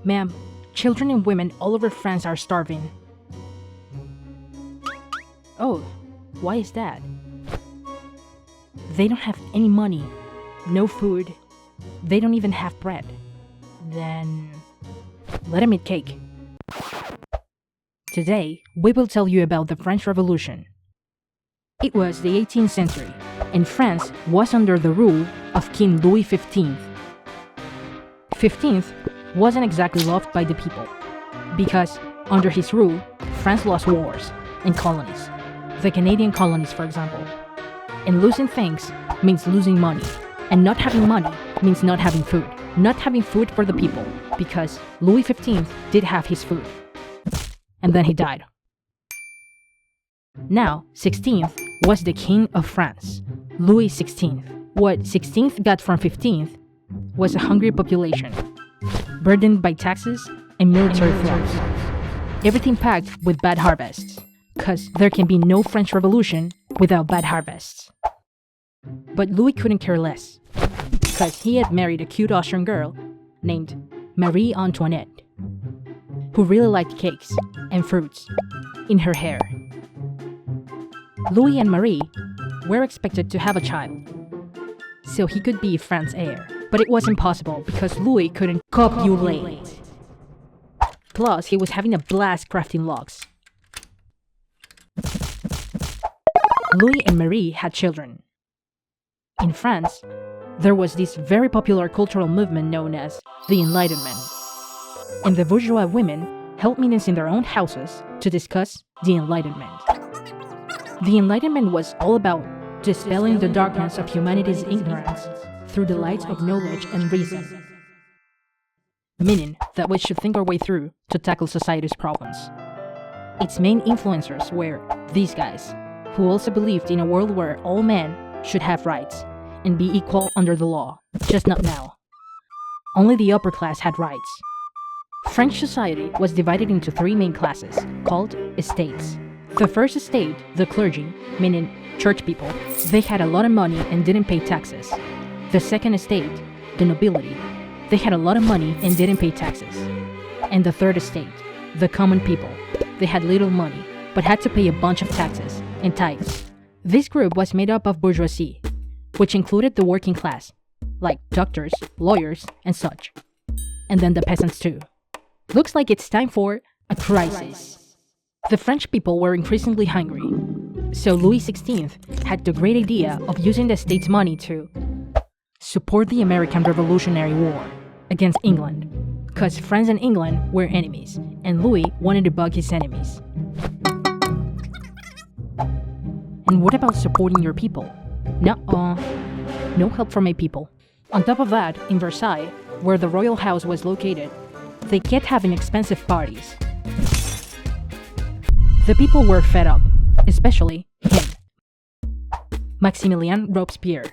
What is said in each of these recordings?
Ma'am, children and women all over France are starving. Oh, why is that? They don't have any money, no food, they don't even have bread. Then let them eat cake. Today, we will tell you about the French Revolution. It was the 18th century, and France was under the rule of King Louis XV. 15th wasn't exactly loved by the people, because under his rule, France lost wars and colonies. The Canadian colonies, for example. And losing things means losing money, and not having money means not having food. Not having food for the people, because Louis XV did have his food. And then he died. Now, 16th was the king of France, Louis XVI. What 16th got from 15th was a hungry population, burdened by taxes and military flaws. Everything packed with bad harvests, cause there can be no French Revolution without bad harvests. But Louis couldn't care less, cause he had married a cute Austrian girl named Marie Antoinette, who really liked cakes and fruits in her hair. Louis and Marie were expected to have a child, so he could be France's heir. But it wasn't possible because Louis couldn't copulate. Plus, he was having a blast crafting logs. Louis and Marie had children. In France, there was this very popular cultural movement known as the Enlightenment. And the bourgeois women held meetings in their own houses to discuss the Enlightenment. The Enlightenment was all about dispelling the darkness of humanity's ignorance through the light of knowledge and reason. Meaning that we should think our way through to tackle society's problems. Its main influencers were these guys, who also believed in a world where all men should have rights and be equal under the law, just not now. Only the upper class had rights. French society was divided into three main classes, called estates. The first estate, the clergy, meaning church people, they had a lot of money and didn't pay taxes. The second estate, the nobility, they had a lot of money and didn't pay taxes. And the third estate, the common people, they had little money, but had to pay a bunch of taxes and tithes. This group was made up of bourgeoisie, which included the working class, like doctors, lawyers, and such. And then the peasants too. Looks like it's time for a crisis. The French people were increasingly hungry, so Louis XVI had the great idea of using the state's money to support the American Revolutionary War against England, because France and England were enemies, and Louis wanted to bug his enemies. And what about supporting your people? No help from my people. On top of that, in Versailles, where the royal house was located, they kept having expensive parties. The people were fed up, especially him. Maximilien Robespierre.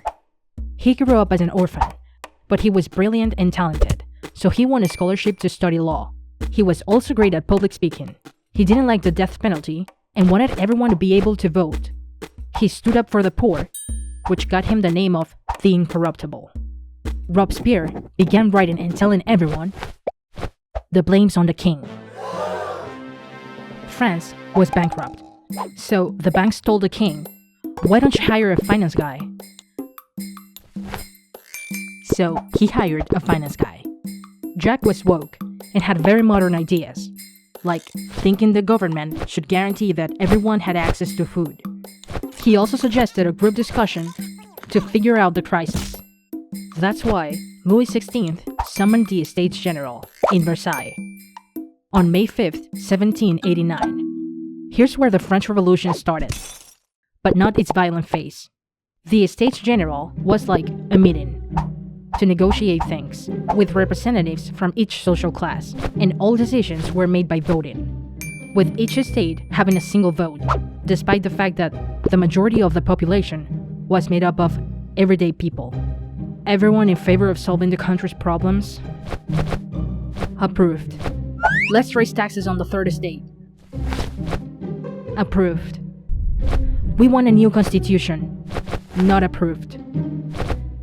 He grew up as an orphan, but he was brilliant and talented, so he won a scholarship to study law. He was also great at public speaking. He didn't like the death penalty and wanted everyone to be able to vote. He stood up for the poor, which got him the name of the Incorruptible. Robespierre began writing and telling everyone the blame's on the king. France was bankrupt, so the banks told the king, "Why don't you hire a finance guy?" So he hired a finance guy. Jack was woke and had very modern ideas, like thinking the government should guarantee that everyone had access to food. He also suggested a group discussion to figure out the crisis. That's why Louis XVI summoned the Estates General in Versailles on May 5th, 1789. Here's where the French Revolution started, but not its violent phase. The Estates General was like a meeting to negotiate things with representatives from each social class, and all decisions were made by voting, with each estate having a single vote, despite the fact that the majority of the population was made up of everyday people. Everyone in favor of solving the country's problems? Approved. Let's raise taxes on the third estate. Approved. We want a new constitution. Not approved.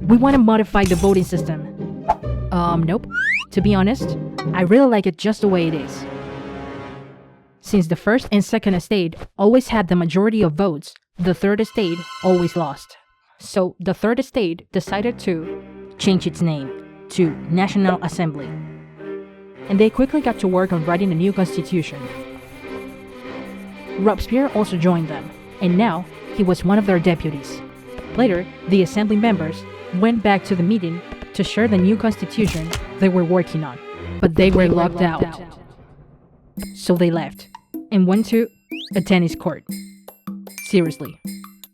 We want to modify the voting system. Nope. To be honest, I really like it just the way it is. Since the first and second estate always had the majority of votes, the third estate always lost. So the third estate decided to change its name to National Assembly. And they quickly got to work on writing a new constitution. Robespierre also joined them, and now he was one of their deputies. Later, the assembly members went back to the meeting to share the new constitution they were working on, but they were locked out. So they left and went to a tennis court. Seriously.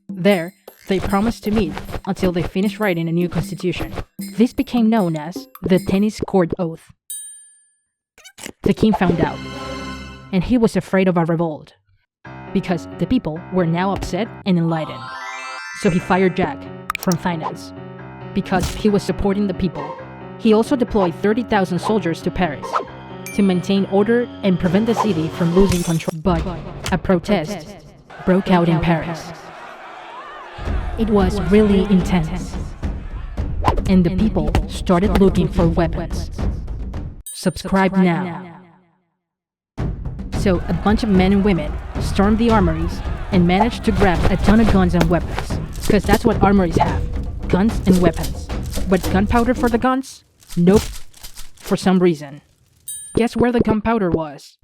There, they promised to meet until they finished writing a new constitution. This became known as the tennis court oath. The king found out, and he was afraid of a revolt, because the people were now upset and enlightened. So he fired Jack from finance, because he was supporting the people. He also deployed 30,000 soldiers to Paris to maintain order and prevent the city from losing control. But a protest broke out in Paris. It was really intense, and the people started looking for weapons. Subscribe now. So a bunch of men and women stormed the armories and managed to grab a ton of guns and weapons, because that's what armories have, guns and weapons. But gunpowder for the guns? Nope. For some reason. Guess where the gunpowder was?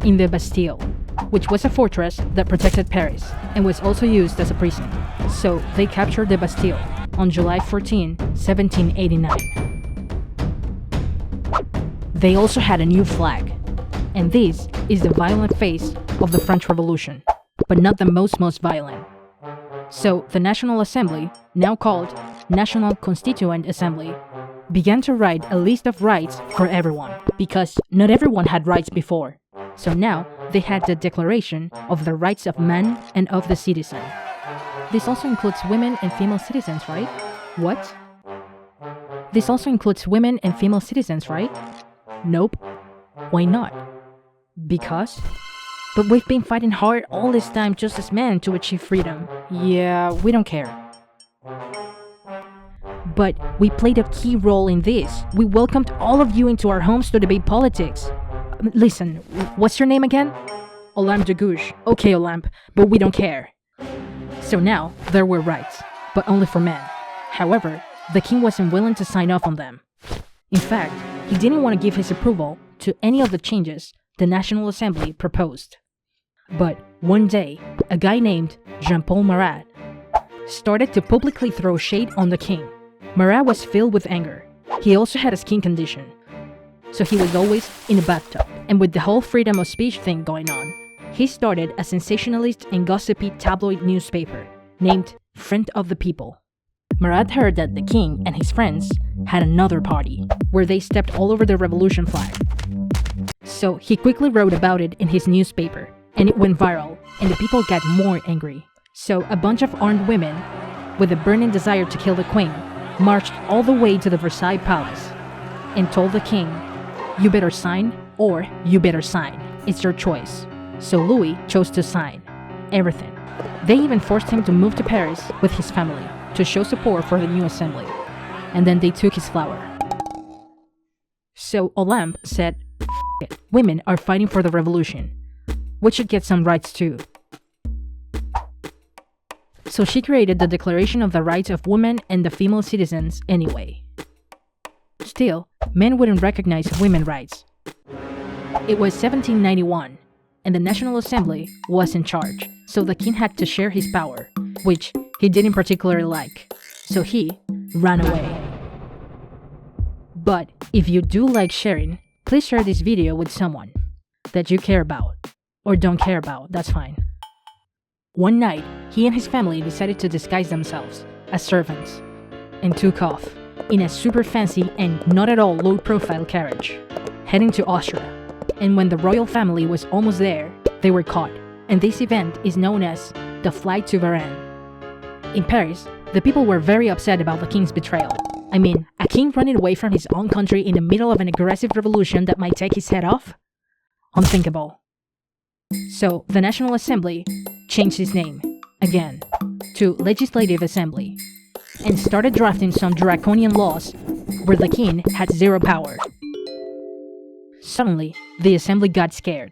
In the Bastille, which was a fortress that protected Paris and was also used as a prison. So they captured the Bastille on July 14, 1789. They also had a new flag, and this is the violent face of the French Revolution, but not the most violent. So the National Assembly, now called National Constituent Assembly, began to write a list of rights for everyone, because not everyone had rights before. So now they had the Declaration of the Rights of Man and of the Citizen. This also includes women and female citizens, right? What? This also includes women and female citizens, right? Nope. Why not? Because? But we've been fighting hard all this time just as men to achieve freedom. Yeah, we don't care. But we played a key role in this. We welcomed all of you into our homes to debate politics. Listen, what's your name again? Olympe de Gouges. Okay, Olympe, but we don't care. So now, there were rights, but only for men. However, the king wasn't willing to sign off on them. In fact, he didn't want to give his approval to any of the changes the National Assembly proposed. But one day, a guy named Jean-Paul Marat started to publicly throw shade on the king. Marat was filled with anger. He also had a skin condition, so he was always in a bathtub. And with the whole freedom of speech thing going on, he started a sensationalist and gossipy tabloid newspaper named Friend of the People. Marat heard that the king and his friends had another party where they stepped all over the revolution flag. So he quickly wrote about it in his newspaper, and it went viral, and the people got more angry. So a bunch of armed women with a burning desire to kill the queen marched all the way to the Versailles Palace and told the king, "You better sign or you better sign. It's your choice." So Louis chose to sign everything. They even forced him to move to Paris with his family to show support for the new assembly. And then they took his flower. So Olympe said, "F it. Women are fighting for the revolution. We should get some rights too." So she created the Declaration of the Rights of Women and the Female Citizens anyway. Still, men wouldn't recognize women's rights. It was 1791, and the National Assembly was in charge, so the king had to share his power, which he didn't particularly like, so he ran away. But if you do like sharing, please share this video with someone that you care about, or don't care about, that's fine. One night, he and his family decided to disguise themselves as servants and took off in a super fancy and not at all low-profile carriage, heading to Austria. And when the royal family was almost there, they were caught, and this event is known as the Flight to Varennes. In Paris, the people were very upset about the king's betrayal. I mean, a king running away from his own country in the middle of an aggressive revolution that might take his head off? Unthinkable. So, the National Assembly changed its name, again, to Legislative Assembly, and started drafting some draconian laws where the king had zero power. Suddenly, the assembly got scared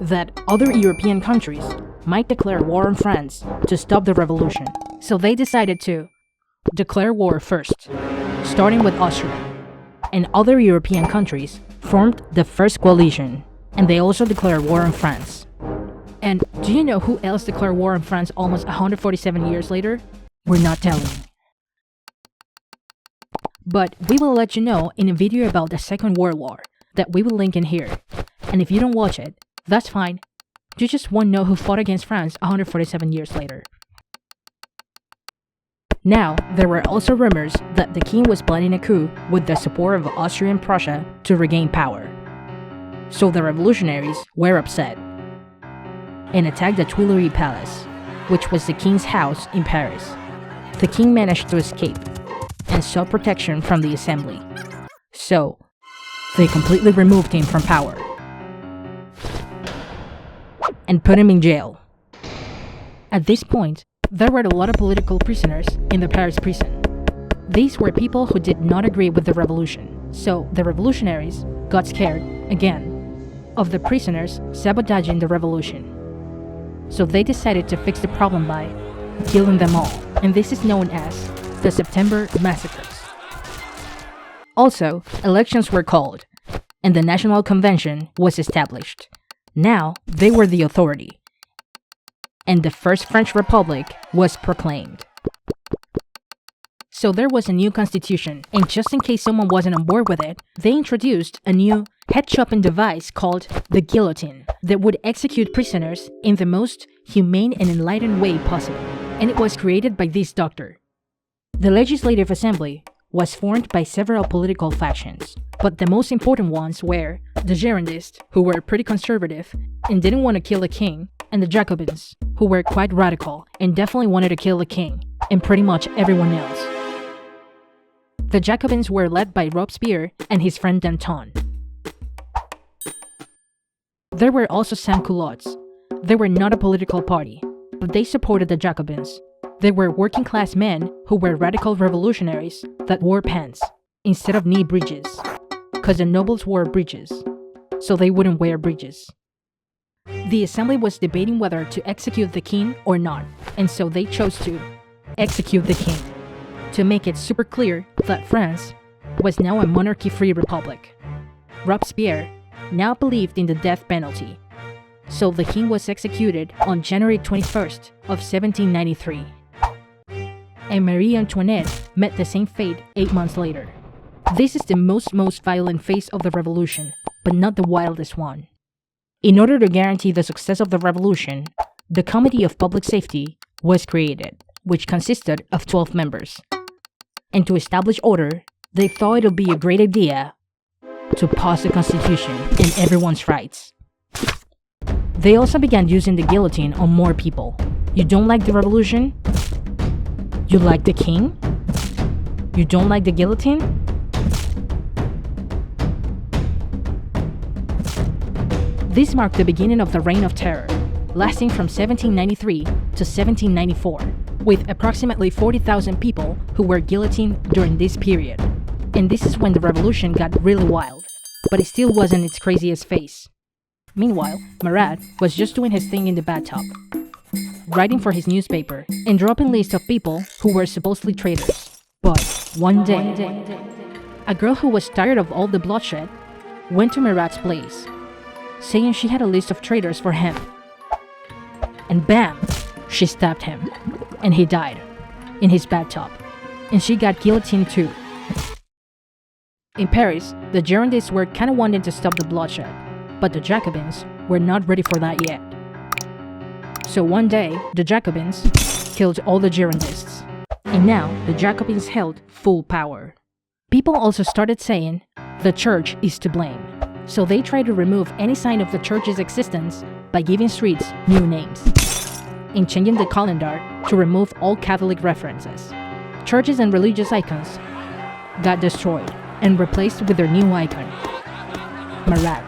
that other European countries might declare war on France to stop the revolution. So they decided to declare war first, starting with Austria. And other European countries formed the first coalition, and they also declared war on France. And do you know who else declared war on France almost 147 years later? We're not telling you. But we will let you know in a video about the Second World War that we will link in here. And if you don't watch it, that's fine. You just won't know who fought against France 147 years later. Now, there were also rumors that the king was planning a coup with the support of Austria and Prussia to regain power. So the revolutionaries were upset and attacked the Tuileries Palace, which was the king's house in Paris. The king managed to escape and sought protection from the assembly. So, they completely removed him from power and put him in jail. At this point, there were a lot of political prisoners in the Paris prison. These were people who did not agree with the revolution, so the revolutionaries got scared, again, of the prisoners sabotaging the revolution. So they decided to fix the problem by killing them all, and this is known as the September Massacres. Also, elections were called, and the National Convention was established. Now, they were the authority, and the First French Republic was proclaimed. So there was a new constitution, and just in case someone wasn't on board with it, they introduced a new head-chopping device called the guillotine that would execute prisoners in the most humane and enlightened way possible, and it was created by this doctor. The Legislative Assembly was formed by several political factions, but the most important ones were the Girondists, who were pretty conservative and didn't want to kill the king, and the Jacobins, who were quite radical and definitely wanted to kill the king, and pretty much everyone else. The Jacobins were led by Robespierre and his friend Danton. There were also sans-culottes. They were not a political party, but they supported the Jacobins. They were working-class men who were radical revolutionaries that wore pants instead of knee breeches, because the nobles wore breeches, so they wouldn't wear breeches. The assembly was debating whether to execute the king or not, and so they chose to execute the king, to make it super clear that France was now a monarchy-free republic. Robespierre now believed in the death penalty, so the king was executed on January 21st of 1793. And Marie Antoinette met the same fate 8 months later. This is the most violent phase of the revolution, but not the wildest one. In order to guarantee the success of the revolution, the Committee of Public Safety was created, which consisted of 12 members. And to establish order, they thought it would be a great idea to pass the constitution and everyone's rights. They also began using the guillotine on more people. You don't like the revolution? You like the king? You don't like the guillotine? This marked the beginning of the Reign of Terror, lasting from 1793 to 1794, with approximately 40,000 people who were guillotined during this period. And this is when the revolution got really wild, but it still wasn't its craziest phase. Meanwhile, Marat was just doing his thing in the bathtub, writing for his newspaper and dropping lists of people who were supposedly traitors. But one day, a girl who was tired of all the bloodshed went to Marat's place, saying she had a list of traitors for him. And bam! She stabbed him, and he died in his bathtub, and she got guillotined too. In Paris, the Girondists were kinda wanting to stop the bloodshed, but the Jacobins were not ready for that yet. So one day, the Jacobins killed all the Girondists, and now the Jacobins held full power. People also started saying the church is to blame, so they tried to remove any sign of the church's existence by giving streets new names and changing the calendar to remove all Catholic references. Churches and religious icons got destroyed and replaced with their new icon, Marat.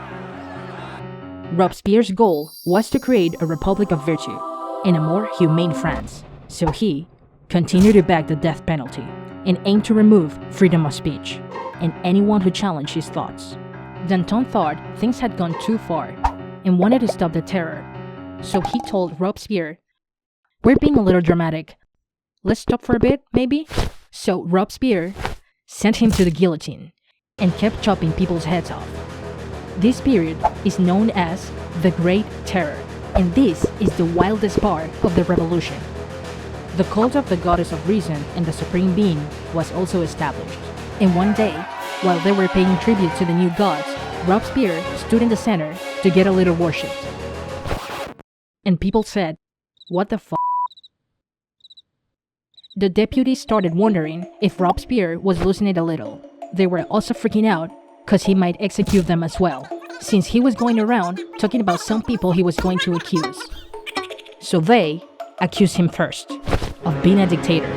Robespierre's goal was to create a republic of virtue and a more humane France, so he continued to back the death penalty. and aimed to remove freedom of speech and anyone who challenged his thoughts. Danton thought things had gone too far and wanted to stop the terror, so he told Robespierre, "We're being a little dramatic. Let's stop for a bit, maybe?" So Robespierre sent him to the guillotine and kept chopping people's heads off. This period is known as the Great Terror, and this is the wildest part of the revolution. The cult of the goddess of reason and the supreme being was also established, and one day, while they were paying tribute to the new gods, Robespierre stood in the center to get a little worshipped. And people said, "What the f***?" The deputies started wondering if Robespierre was losing it a little. They were also freaking out because he might execute them as well, since he was going around talking about some people he was going to accuse. So they accused him first of being a dictator,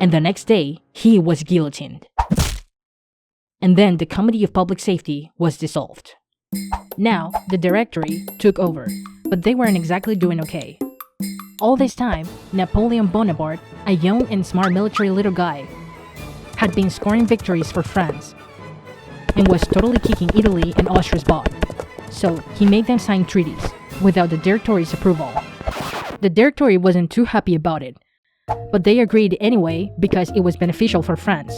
and the next day he was guillotined. And then the Committee of Public Safety was dissolved. Now the Directory took over, but they weren't exactly doing okay. All this time, Napoleon Bonaparte, a young and smart military little guy, had been scoring victories for France and was totally kicking Italy and Austria's butt. So he made them sign treaties without the Directory's approval. The Directory wasn't too happy about it, but they agreed anyway because it was beneficial for France.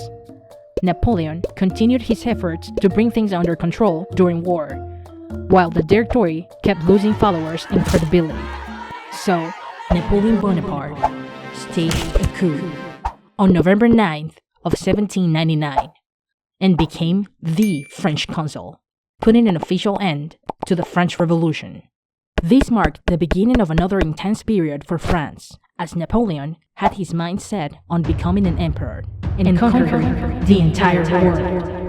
Napoleon continued his efforts to bring things under control during war, while the Directory kept losing followers and credibility. So Napoleon Bonaparte staged a coup on November 9th of 1799 and became the French consul, putting an official end to the French Revolution. This marked the beginning of another intense period for France, as Napoleon had his mind set on becoming an emperor and conquering the entire world.